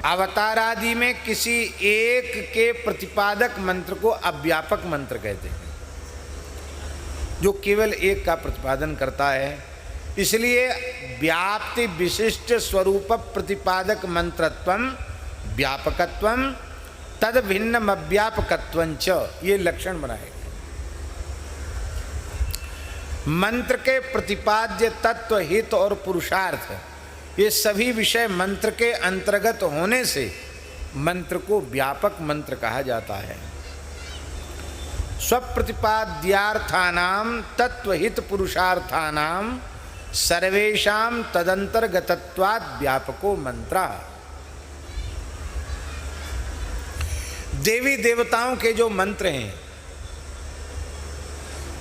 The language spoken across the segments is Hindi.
अवतार आदि में किसी एक के प्रतिपादक मंत्र को अव्यापक मंत्र कहते हैं, जो केवल एक का प्रतिपादन करता है। इसलिए व्याप्ति विशिष्ट स्वरूप प्रतिपादक मंत्रत्वम व्यापकत्वम तद भिन्नम अव्यापकत्वंच, ये लक्षण बनाए। मंत्र के प्रतिपाद्य तत्व, हित और पुरुषार्थ, ये सभी विषय मंत्र के अंतर्गत होने से मंत्र को व्यापक मंत्र कहा जाता है। स्वप्रतिपाद्यार्थानाम तत्वहित पुरुषार्थानाम सर्वेषां तदंतर्गतत्वात् व्यापको मंत्र। देवी देवताओं के जो मंत्र हैं,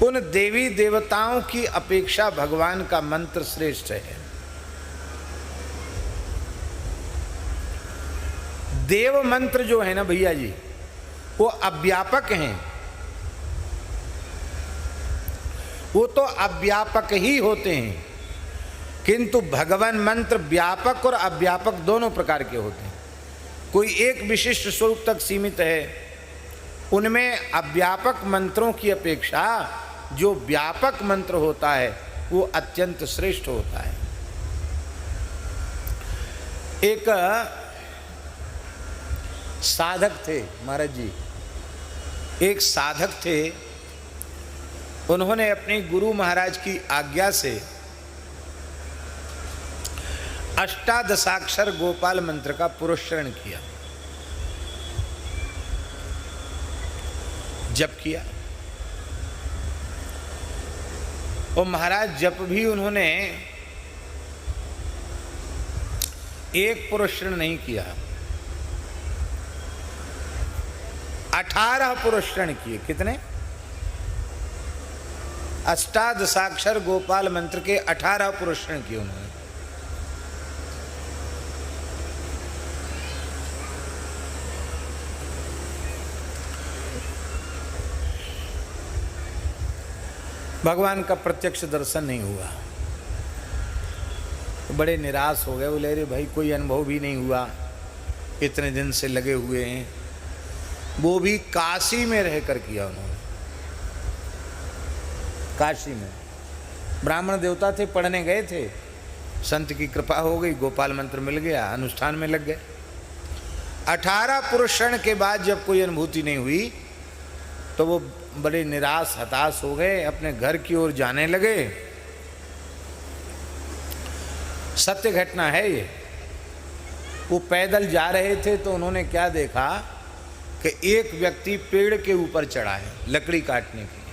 उन देवी देवताओं की अपेक्षा भगवान का मंत्र श्रेष्ठ है। देव मंत्र जो है ना भैया जी, वो अव्यापक हैं, वो तो अव्यापक ही होते हैं, किंतु भगवान मंत्र व्यापक और अव्यापक दोनों प्रकार के होते हैं। कोई एक विशिष्ट स्वरूप तक सीमित है, उनमें अव्यापक मंत्रों की अपेक्षा जो व्यापक मंत्र होता है वो अत्यंत श्रेष्ठ होता है। एक साधक थे महाराज जी, एक साधक थे, उन्होंने अपने गुरु महाराज की आज्ञा से अष्टादशाक्षर गोपाल मंत्र का पुरस्चरण किया, जप किया। और महाराज जप भी उन्होंने एक पुरस्चरण नहीं किया, 18 पुरस्चरण किए। कितने? अष्टादशाक्षर गोपाल मंत्र के 18 पुरस्चरण किए उन्होंने। भगवान का प्रत्यक्ष दर्शन नहीं हुआ, तो बड़े निराश हो गए। बोले अरे भाई कोई अनुभव भी नहीं हुआ, इतने दिन से लगे हुए हैं। वो भी काशी में रहकर किया उन्होंने, काशी में। ब्राह्मण देवता थे, पढ़ने गए थे, संत की कृपा हो गई, गोपाल मंत्र मिल गया, अनुष्ठान में लग गए। 18 पुरस्चरण के बाद जब कोई अनुभूति नहीं हुई तो वो बड़े निराश हताश हो गए, अपने घर की ओर जाने लगे। सत्य घटना है ये। वो पैदल जा रहे थे तो उन्होंने क्या देखा कि एक व्यक्ति पेड़ के ऊपर चढ़ा है लकड़ी काटने के लिए,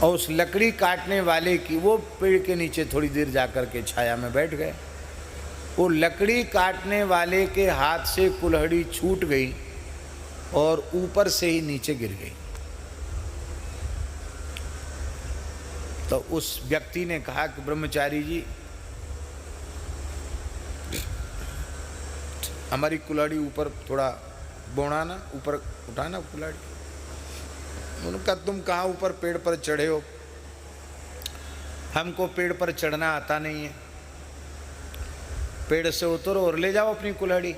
और उस लकड़ी काटने वाले की, वो पेड़ के नीचे थोड़ी देर जाकर के छाया में बैठ गए। वो लकड़ी काटने वाले के हाथ से कुल्हाड़ी छूट गई और ऊपर से ही नीचे गिर गई। तो उस व्यक्ति ने कहा कि ब्रह्मचारी जी, हमारी कुल्हाड़ी ऊपर थोड़ा बोड़ाना, ऊपर उठाना कुल्हाड़ी। उन्होंने कहा तुम कहाँ ऊपर पेड़ पर चढ़े हो, हमको पेड़ पर चढ़ना आता नहीं है, पेड़ से उतरो और ले जाओ अपनी कुल्हाड़ी।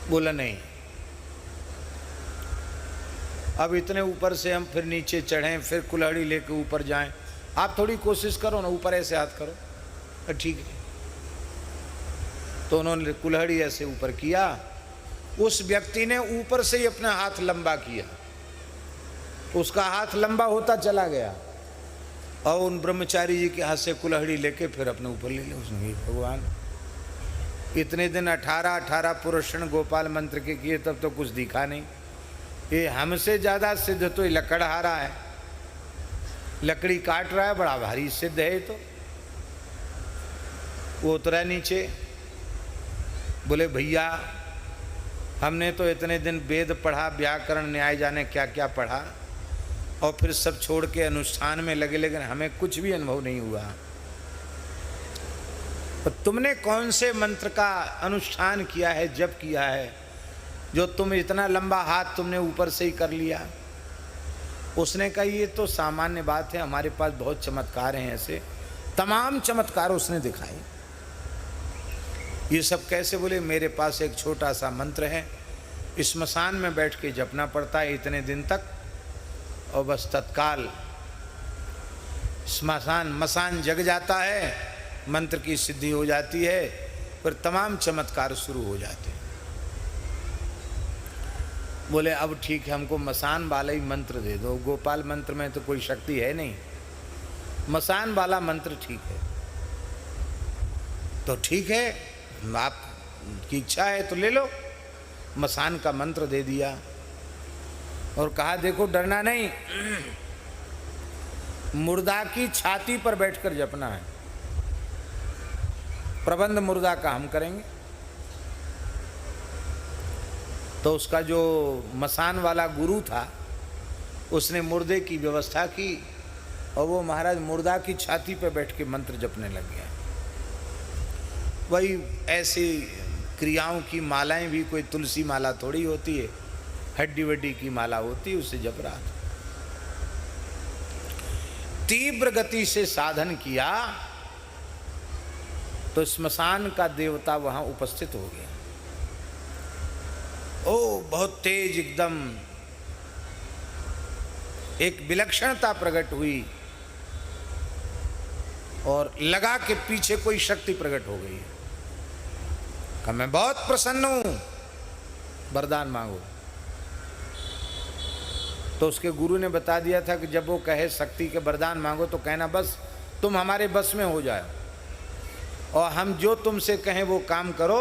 बोला नहीं, अब इतने ऊपर से हम फिर नीचे चढ़ें, फिर कुल्हाड़ी लेके ऊपर जाएं, आप थोड़ी कोशिश करो ना, ऊपर ऐसे हाथ करो। ठीक है। तो उन्होंने कुल्हाड़ी ऐसे ऊपर किया, उस व्यक्ति ने ऊपर से ही अपना हाथ लंबा किया, उसका हाथ लंबा होता चला गया और उन ब्रह्मचारी जी के हाथ से कुल्हाड़ी लेके फिर अपने ऊपर ले लिया। उसने कहा भगवान, इतने दिन 18 पुरस्चरण गोपाल मंत्र के किए, तब तो कुछ दिखा नहीं। ये हमसे ज़्यादा सिद्ध तो ये लकड़हारा है, लकड़ी काट रहा है, बड़ा भारी सिद्ध है। तो वो उतरा नीचे, बोले भैया हमने तो इतने दिन वेद पढ़ा, व्याकरण न्याय जाने क्या क्या पढ़ा, और फिर सब छोड़ के अनुष्ठान में लगे, लेकिन हमें कुछ भी अनुभव नहीं हुआ। तो तुमने कौन से मंत्र का अनुष्ठान किया है, जप किया है, जो तुम इतना लंबा हाथ तुमने ऊपर से ही कर लिया? उसने कहा ये तो सामान्य बात है, हमारे पास बहुत चमत्कार हैं। ऐसे तमाम चमत्कार उसने दिखाए। ये सब कैसे? बोले मेरे पास एक छोटा सा मंत्र है, स्मशान में बैठ के जपना पड़ता है इतने दिन तक, और बस तत्काल मसान जग जाता है, मंत्र की सिद्धि हो जाती है, फिर तमाम चमत्कार शुरू हो जाते हैं। बोले अब ठीक है, हमको मसान वाला ही मंत्र दे दो, गोपाल मंत्र में तो कोई शक्ति है नहीं, मसान वाला मंत्र ठीक है। तो ठीक है, आपकी इच्छा है तो ले लो। मसान का मंत्र दे दिया और कहा देखो डरना नहीं, मुर्दा की छाती पर बैठकर जपना है, प्रबंध मुर्दा का हम करेंगे। तो उसका जो मसान वाला गुरु था उसने मुर्दे की व्यवस्था की और वो महाराज मुर्दा की छाती पर बैठ के मंत्र जपने लग गया। वही ऐसी क्रियाओं की मालाएं भी कोई तुलसी माला थोड़ी होती है, हड्डी वड्डी की माला होती है, उससे जप रहा था। तीव्र गति से साधन किया तो स्मशान का देवता वहां उपस्थित हो गया। ओ बहुत तेज एकदम एक विलक्षणता प्रकट हुई और लगा के पीछे कोई शक्ति प्रकट हो गई है। कहा मैं बहुत प्रसन्न हूं, वरदान मांगो। तो उसके गुरु ने बता दिया था कि जब वो कहे शक्ति के वरदान मांगो तो कहना बस तुम हमारे बस में हो जाओ और हम जो तुमसे कहें वो काम करो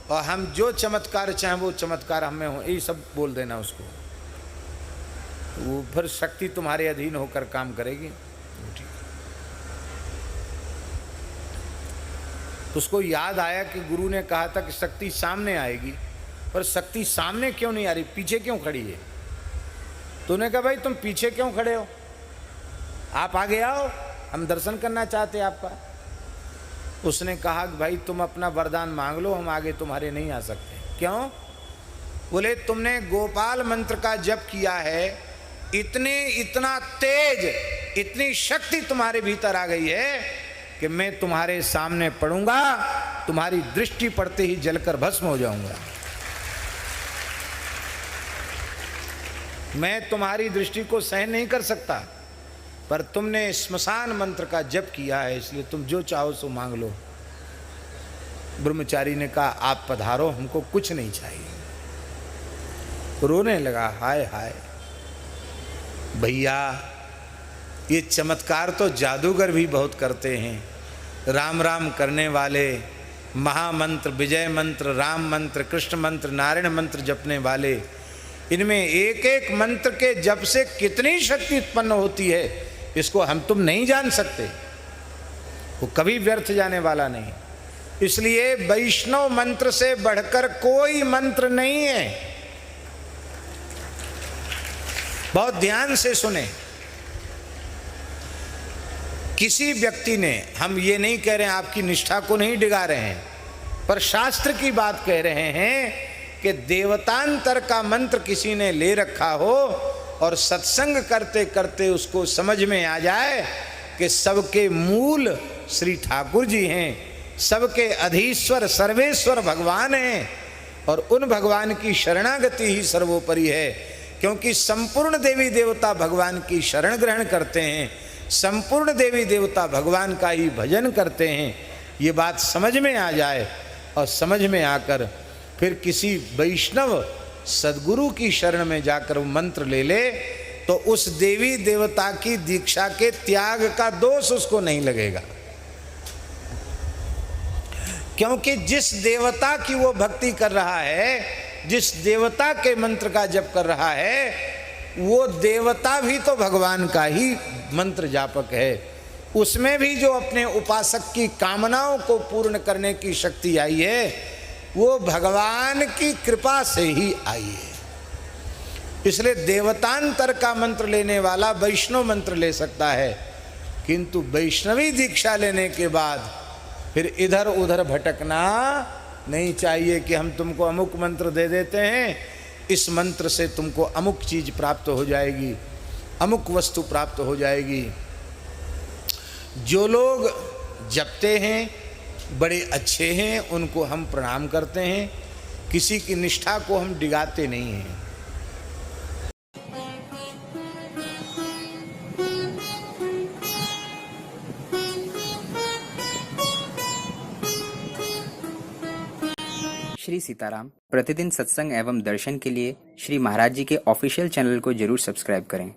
और हम जो चमत्कार चाहें वो चमत्कार हमें हो, यही सब बोल देना उसको। वो फिर शक्ति तुम्हारे अधीन होकर काम करेगी। तो उसको याद आया कि गुरु ने कहा था कि शक्ति सामने आएगी, पर शक्ति सामने क्यों नहीं आ रही, पीछे क्यों खड़ी है? तो उन्होंने कहा भाई तुम पीछे क्यों खड़े हो, आप आगे आओ, हम दर्शन करना चाहते हैं आपका। उसने कहा कि भाई तुम अपना वरदान मांग लो, हम आगे तुम्हारे नहीं आ सकते। क्यों? बोले तुमने गोपाल मंत्र का जप किया है, इतना तेज, इतनी शक्ति तुम्हारे भीतर आ गई है कि मैं तुम्हारे सामने पड़ूंगा, तुम्हारी दृष्टि पड़ते ही जलकर भस्म हो जाऊंगा। मैं तुम्हारी दृष्टि को सहन नहीं कर सकता, पर तुमने स्मशान मंत्र का जप किया है, इसलिए तुम जो चाहो सो मांग लो। ब्रह्मचारी ने कहा आप पधारो, हमको कुछ नहीं चाहिए। रोने लगा, हाय हाय भैया, ये चमत्कार तो जादूगर भी बहुत करते हैं। राम राम करने वाले, महामंत्र, विजय मंत्र, राम मंत्र, कृष्ण मंत्र, नारायण मंत्र जपने वाले, इनमें एक एक मंत्र के जप से कितनी शक्ति उत्पन्न होती है, इसको हम तुम नहीं जान सकते। वो कभी व्यर्थ जाने वाला नहीं। इसलिए वैष्णव मंत्र से बढ़कर कोई मंत्र नहीं है। बहुत ध्यान से सुने। किसी व्यक्ति ने, हम ये नहीं कह रहे हैं, आपकी निष्ठा को नहीं डिगा रहे हैं, पर शास्त्र की बात कह रहे हैं कि देवतांतर का मंत्र किसी ने ले रखा हो और सत्संग करते करते उसको समझ में आ जाए कि सबके मूल श्री ठाकुर जी हैं, सबके अधीश्वर सर्वेश्वर भगवान हैं और उन भगवान की शरणागति ही सर्वोपरि है, क्योंकि संपूर्ण देवी देवता भगवान की शरण ग्रहण करते हैं, संपूर्ण देवी देवता भगवान का ही भजन करते हैं। ये बात समझ में आ जाए और समझ में आकर फिर किसी वैष्णव सदगुरु की शरण में जाकर वो मंत्र ले ले तो उस देवी देवता की दीक्षा के त्याग का दोष उसको नहीं लगेगा, क्योंकि जिस देवता की वो भक्ति कर रहा है, जिस देवता के मंत्र का जप कर रहा है, वो देवता भी तो भगवान का ही मंत्र जापक है। उसमें भी जो अपने उपासक की कामनाओं को पूर्ण करने की शक्ति आई है, वो भगवान की कृपा से ही आई है। इसलिए देवतांतर का मंत्र लेने वाला वैष्णव मंत्र ले सकता है, किंतु वैष्णवी दीक्षा लेने के बाद फिर इधर उधर भटकना नहीं चाहिए कि हम तुमको अमुक मंत्र दे देते हैं, इस मंत्र से तुमको अमुक चीज प्राप्त हो जाएगी, अमुक वस्तु प्राप्त हो जाएगी। जो लोग जपते हैं बड़े अच्छे हैं, उनको हम प्रणाम करते हैं, किसी की निष्ठा को हम डिगाते नहीं हैं। श्री सीताराम प्रतिदिन सत्संग एवं दर्शन के लिए श्री महाराज जी के ऑफिशियल चैनल को जरूर सब्सक्राइब करें।